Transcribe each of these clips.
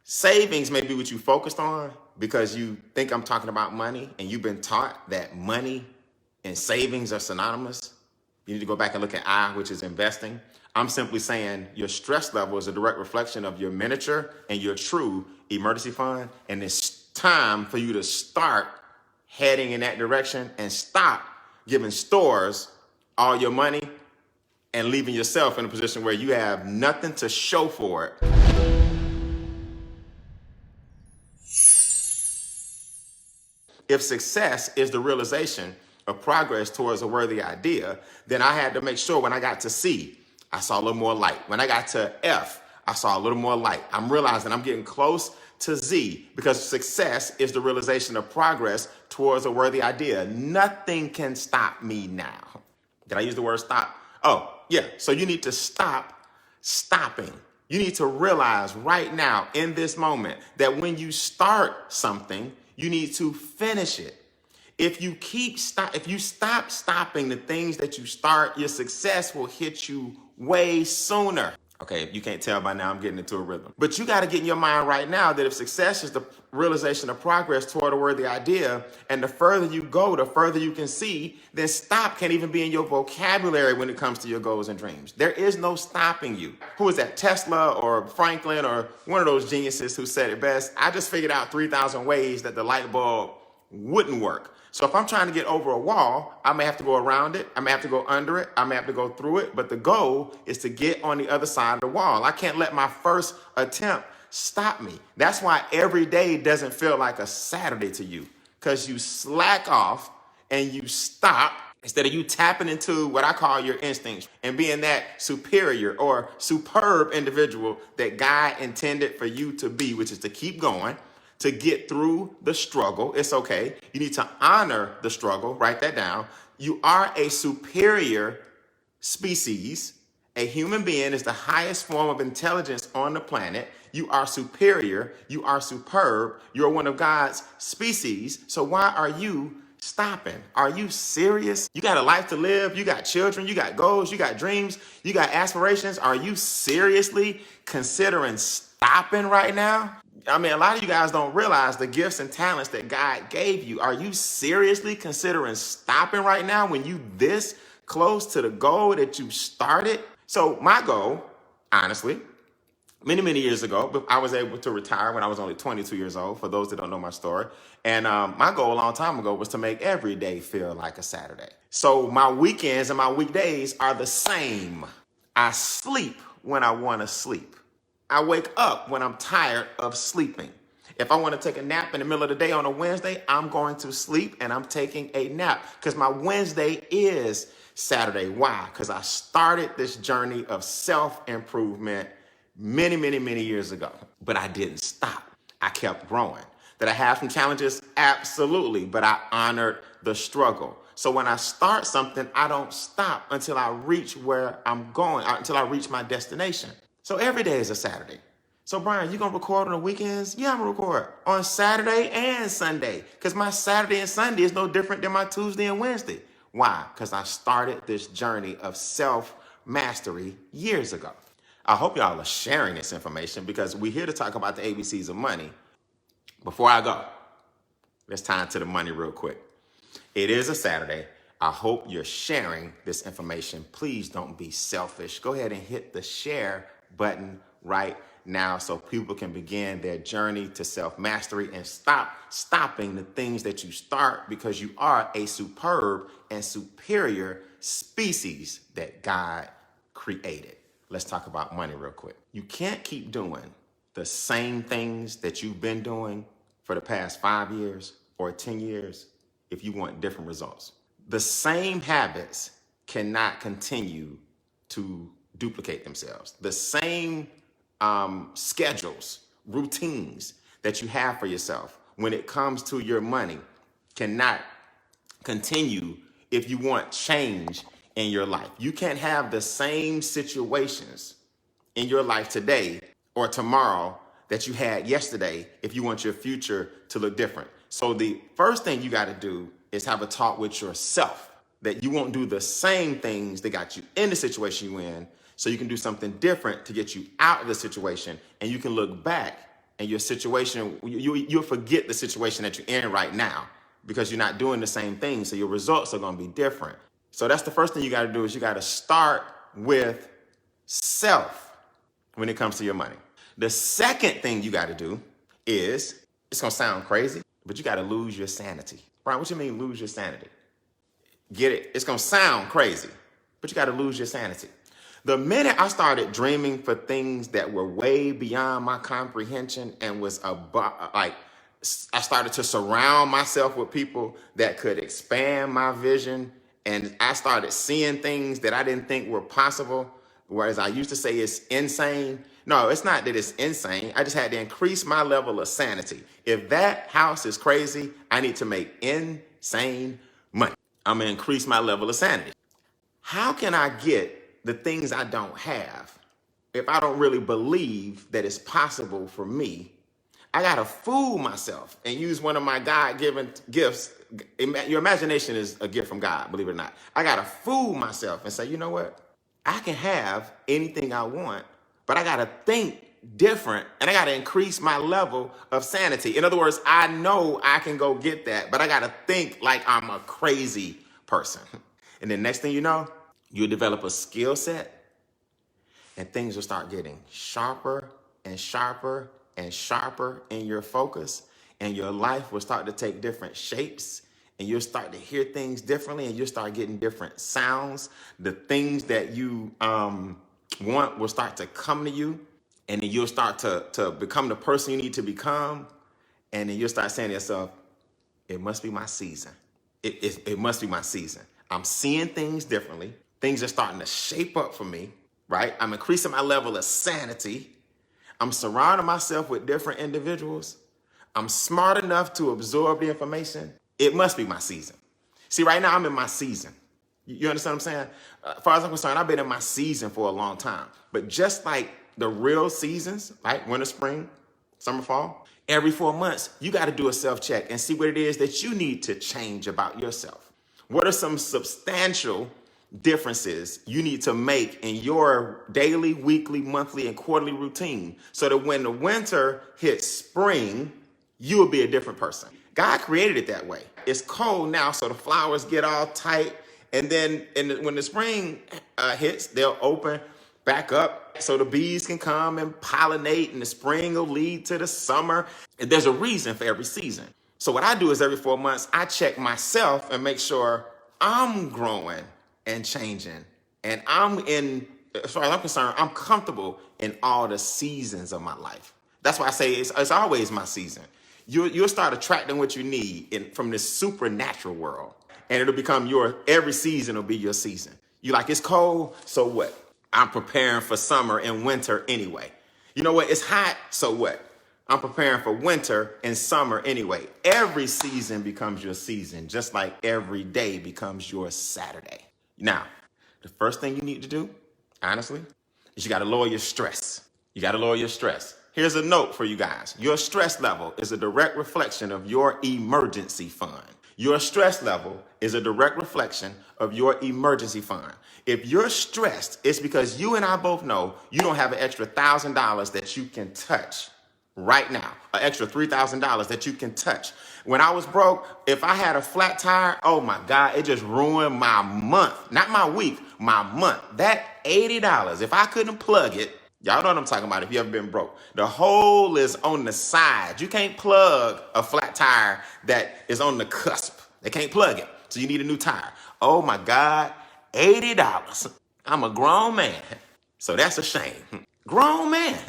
Savings may be what you focused on because you think I'm talking about money and you've been taught that money and savings are synonymous. You need to go back and look at I, which is investing. I'm simply saying your stress level is a direct reflection of your miniature and your true emergency fund. And it's time for you to start heading in that direction and stop giving stores all your money and leaving yourself in a position where you have nothing to show for it. If success is the realization of progress towards a worthy idea, then I had to make sure when I got to C, I saw a little more light. When I got to F, I saw a little more light. I'm realizing I'm getting close to Z because success is the realization of progress towards a worthy idea. Nothing can stop me now. Did I use the word stop? Oh, yeah. So you need to stop stopping. You need to realize right now in this moment that when you start something, you need to finish it. If you stop stopping the things that you start, your success will hit you way sooner. Okay, if you can't tell by now, I'm getting into a rhythm. But you got to get in your mind right now that if success is the realization of progress toward a worthy idea, and the further you go, the further you can see, then stop can't even be in your vocabulary when it comes to your goals and dreams. There is no stopping you. Who is that, Tesla or Franklin or one of those geniuses who said it best? I just figured out 3,000 ways that the light bulb wouldn't work. So if I'm trying to get over a wall, I may have to go around it. I may have to go under it. I may have to go through it. But the goal is to get on the other side of the wall. I can't let my first attempt stop me. That's why every day doesn't feel like a Saturday to you, because you slack off and you stop instead of you tapping into what I call your instincts and being that superior or superb individual that God intended for you to be, which is to keep going, to get through the struggle. It's okay. You need to honor the struggle. Write that down. You are a superior species. A human being is the highest form of intelligence on the planet. You are superior. You are superb. You're one of God's species. So why are you stopping? Are you serious? You got a life to live. You got children. You got goals. You got dreams. You got aspirations. Are you seriously considering stopping right now? I mean, a lot of you guys don't realize the gifts and talents that God gave you. Are you seriously considering stopping right now when you this close to the goal that you started? So my goal, honestly, many years ago, I was able to retire when I was only 22 years old, for those that don't know my story. And my goal a long time ago was to make every day feel like a Saturday. So my weekends and my weekdays are the same. I sleep when I want to sleep. I wake up when I'm tired of sleeping. If I want to take a nap in the middle of the day on a Wednesday, I'm going to sleep and I'm taking a nap because my Wednesday is Saturday. Why? Because I started this journey of self-improvement many years ago, but I didn't stop. I kept growing. Did I have some challenges? Absolutely, but I honored the struggle. So when I start something, I don't stop until I reach where I'm going, until I reach my destination. So every day is a Saturday. So Brian, you gonna record on the weekends? Yeah, I'm gonna record on Saturday and Sunday, because my Saturday and Sunday is no different than my Tuesday and Wednesday. Why? Because I started this journey of self-mastery years ago. I hope y'all are sharing this information because we're here to talk about the ABCs of money. Before I go, let's tie into the money real quick. It is a Saturday. I hope you're sharing this information. Please don't be selfish. Go ahead and hit the share button right now so people can begin their journey to self-mastery and stop stopping the things that you start, because you are a superb and superior species that God created. Let's talk about money real quick. You can't keep doing the same things that you've been doing for the past 5 years or 10 years if you want different results. The same habits cannot continue to duplicate themselves. The same schedules, routines that you have for yourself when it comes to your money cannot continue if you want change in your life. You can't have the same situations in your life today or tomorrow that you had yesterday if you want your future to look different. So the first thing you got to do is have a talk with yourself that you won't do the same things that got you in the situation you're in, so you can do something different to get you out of the situation, and you can look back and your situation, you'll forget the situation that you're in right now because you're not doing the same thing. So your results are going to be different. So that's the first thing you got to do is you got to start with self when it comes to your money. The second thing you got to do is, it's going to sound crazy, but you got to lose your sanity. Brian, what you mean lose your sanity? Get it? It's going to sound crazy, but you got to lose your sanity. The minute I started dreaming for things that were way beyond my comprehension and was about, like, I started to surround myself with people that could expand my vision, and I started seeing things that I didn't think were possible. Whereas I used to say it's insane. No, it's not that it's insane. I just had to increase my level of sanity. If that house is crazy, I need to make insane money. I'm going to increase my level of sanity. How can I get the things I don't have if I don't really believe that it's possible for me? I got to fool myself and use one of my God-given gifts. Your imagination is a gift from God, believe it or not. I got to fool myself and say, you know what? I can have anything I want, but I got to think different and I got to increase my level of sanity. In other words, I know I can go get that, but I got to think like I'm a crazy person. And then next thing you know, you'll develop a skill set and things will start getting sharper and sharper and sharper in your focus, and your life will start to take different shapes, and you'll start to hear things differently, and you'll start getting different sounds. The things that you want will start to come to you, and then you'll start to become the person you need to become, and then you'll start saying to yourself, it must be my season. It must be my season. I'm seeing things differently. Things are starting to shape up for me, right? I'm increasing my level of sanity. I'm surrounding myself with different individuals. I'm smart enough to absorb the information. It must be my season. See, right now I'm in my season. You understand what I'm saying? As far as I'm concerned, I've been in my season for a long time. But just like the real seasons, like winter, spring, summer, fall, every 4 months, you got to do a self-check and see what it is that you need to change about yourself. What are some substantial differences you need to make in your daily, weekly, monthly, and quarterly routine so that when the winter hits spring, you'll be a different person? God created it that way. It's cold now, so the flowers get all tight. And then when the spring hits, they'll open back up so the bees can come and pollinate, and the spring will lead to the summer. And there's a reason for every season. So what I do is every 4 months, I check myself and make sure I'm growing and changing. And as far as I'm concerned, I'm comfortable in all the seasons of my life. That's why I say it's always my season. You'll start attracting what you need from this supernatural world. And it'll become every season will be your season. You like, it's cold, so what? I'm preparing for summer and winter anyway. You know what? It's hot, so what? I'm preparing for winter and summer anyway. Every season becomes your season, just like every day becomes your Saturday. Now, the first thing you need to do, honestly, is you got to lower your stress. You got to lower your stress. Here's a note for you guys. Your stress level is a direct reflection of your emergency fund. Your stress level is a direct reflection of your emergency fund. If you're stressed, it's because you and I both know you don't have an extra $1,000 that you can touch right now, an extra $3,000 that you can touch. When I was broke, if I had a flat tire, oh my God, it just ruined my month. Not my week, my month. That $80, if I couldn't plug it, y'all know what I'm talking about if you ever been broke. The hole is on the side. You can't plug a flat tire that is on the cusp. They can't plug it, so you need a new tire. Oh my God, $80. I'm a grown man, so that's a shame. Grown man.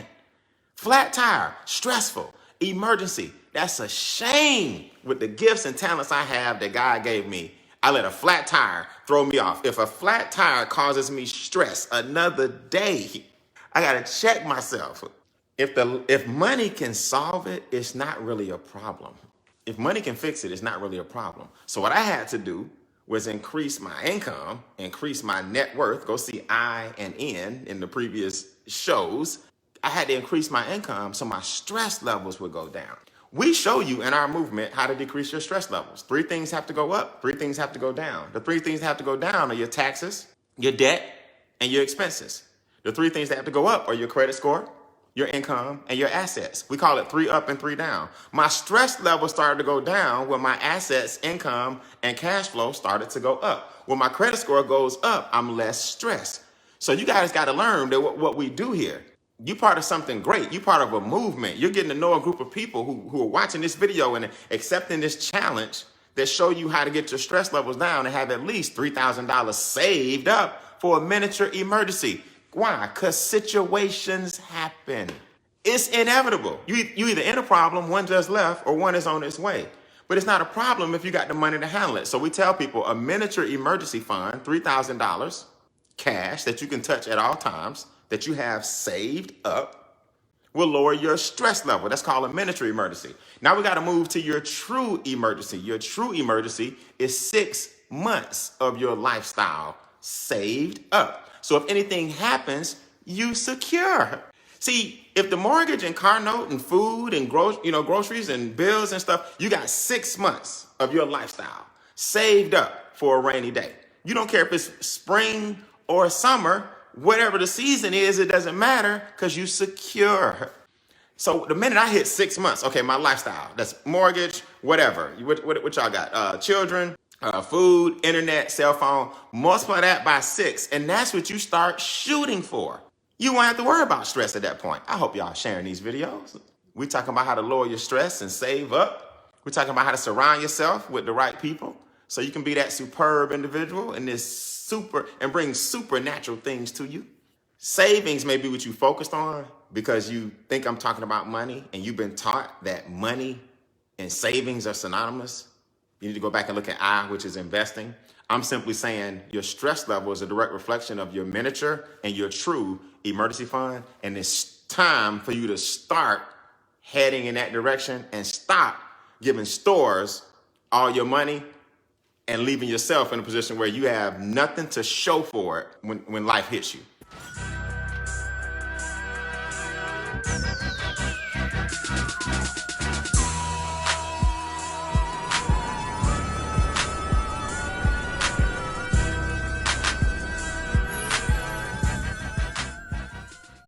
Flat tire, stressful, emergency. That's a shame. With the gifts and talents I have that God gave me, I let a flat tire throw me off. If a flat tire causes me stress another day, I gotta check myself. If money can solve it, it's not really a problem. If money can fix it, it's not really a problem. So what I had to do was increase my income, increase my net worth. Go see I and N in the previous shows. I had to increase my income so my stress levels would go down. We show you in our movement how to decrease your stress levels. 3 things have to go up, 3 things have to go down. The 3 things that have to go down are your taxes, your debt, and your expenses. The 3 things that have to go up are your credit score, your income, and your assets. We call it 3 up and 3 down. My stress level started to go down when my assets, income, and cash flow started to go up. When my credit score goes up, I'm less stressed. So you guys got to learn that what we do here. You part of something great. You part of a movement. You're getting to know a group of people who are watching this video and accepting this challenge that show you how to get your stress levels down and have at least $3,000 saved up for a miniature emergency. Why? Because situations happen. It's inevitable. You either in a problem, one just left, or one is on its way. But it's not a problem if you got the money to handle it. So we tell people a miniature emergency fund, $3,000 cash that you can touch at all times, that you have saved up, will lower your stress level. That's called a miniature emergency. Now we got to move to your true emergency. Your true emergency is 6 months of your lifestyle saved up. So if anything happens, you secure. See, if the mortgage and car note and food and groceries and bills and stuff, you got 6 months of your lifestyle saved up for a rainy day. You don't care if it's spring or summer, whatever the season is, it doesn't matter because you secure. So the minute I hit 6 months, okay, my lifestyle, that's mortgage, whatever. What y'all got? Children, food, internet, cell phone, multiply that by 6, and that's what you start shooting for. You won't have to worry about stress at that point. I hope y'all sharing these videos. We're talking about how to lower your stress and save up. We're talking about how to surround yourself with the right people so you can be that superb individual and bring supernatural things to you. Savings may be what you focused on because you think I'm talking about money and you've been taught that money and savings are synonymous. You need to go back and look at I, which is investing. I'm simply saying your stress level is a direct reflection of your miniature and your true emergency fund. And it's time for you to start heading in that direction and stop giving stores all your money and leaving yourself in a position where you have nothing to show for it when life hits you.